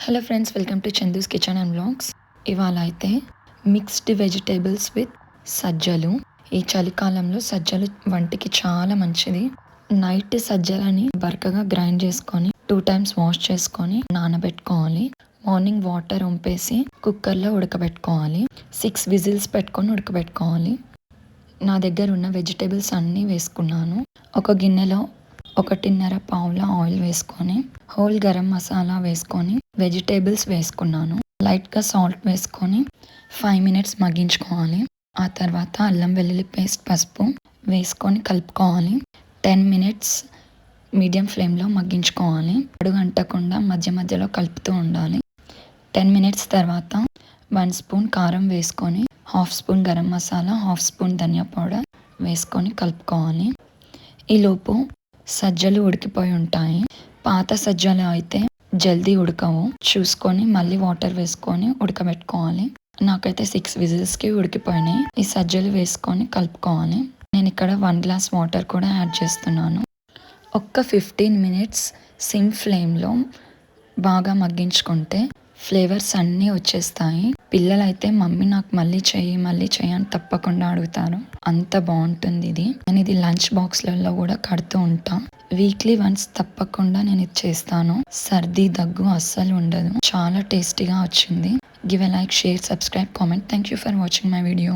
Hello friends, welcome to Chandu's kitchen and vlogs. ఇవాళ అయితే mixed vegetables with సజ్జలు. ఈ చలికాలంలో సజ్జలు వంటికి చాలా మంచిది. నైట్ సజ్జలని బరకగా గ్రైండ్ చేసుకొని 2 times వాష్ చేసుకొని నానబెట్టుకోవాలి. మార్నింగ్ వాటర్ వంపేసి కుక్కర్లో ఉడకబెట్టుకోవాలి. 6 విజిల్స్ పెట్టుకొని ఉడకబెట్టుకోవాలి. నా దగ్గర ఉన్న వెజిటేబుల్స్ అన్నీ వేసుకున్నాను. ఒక గిన్నెలో 1.5 పావుల ఆయిల్ వేసుకొని హోల్ గరం మసాలా వేసుకొని వెజిటేబుల్స్ వేసుకున్నాను. లైట్గా సాల్ట్ వేసుకొని 5 minutes మగ్గించుకోవాలి. ఆ తర్వాత అల్లం వెల్లుల్లి పేస్ట్, పసుపు వేసుకొని కలుపుకోవాలి. 10 minutes మీడియం ఫ్లేమ్లో మగ్గించుకోవాలి. అడుగంటకుండా మధ్య మధ్యలో కలుపుతూ ఉండాలి. 10 minutes తర్వాత 1 స్పూన్ కారం వేసుకొని, 1/2 స్పూన్ గరం మసాలా, 1/2 స్పూన్ ధనియా పౌడర్ వేసుకొని కలుపుకోవాలి. ఈలోపు సజ్జలు ఉడికిపోయి ఉంటాయి. పాత సజ్జలు అయితే జల్దీ ఉడకవు. చూసుకొని మళ్ళీ వాటర్ వేసుకొని ఉడకబెట్టుకోవాలి. నాకైతే 6 విజిల్స్కి ఉడికిపోయినాయి. ఈ సజ్జలు వేసుకొని కలుపుకోవాలి. నేను ఇక్కడ 1 glass వాటర్ కూడా యాడ్ చేస్తున్నాను. ఒక్క 15 minutes సిమ్ ఫ్లేమ్లో బాగా మగ్గించుకుంటే ఫ్లేవర్స్ అన్నీ వచ్చేస్తాయి. పిల్లలైతే మమ్మీ నాకు మళ్ళీ చెయ్యి అని తప్పకుండా అడుగుతారు. అంత బాగుంటుంది ఇది. నేను ఇది లంచ్ బాక్స్లలో కూడా కడుతూ ఉంటా. వీక్లీ వన్స్ తప్పకుండా నేను ఇది చేస్తాను. సర్ది దగ్గు అస్సలు ఉండదు. చాలా టేస్టీగా వచ్చింది. Give a like, share, subscribe, comment. Thank you for watching my video.